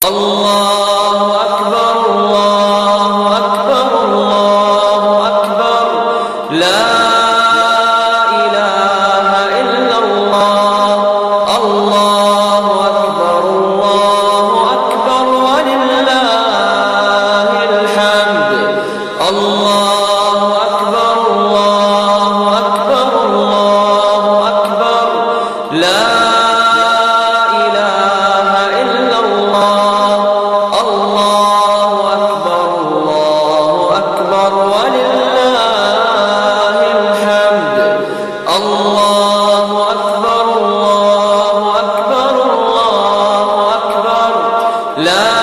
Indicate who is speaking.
Speaker 1: الله أكبر الله أكبر الله أكبر لا إله إلا الله الله أكبر ولله الحمد الله أكبر الله أكبر الله أكبر لا لا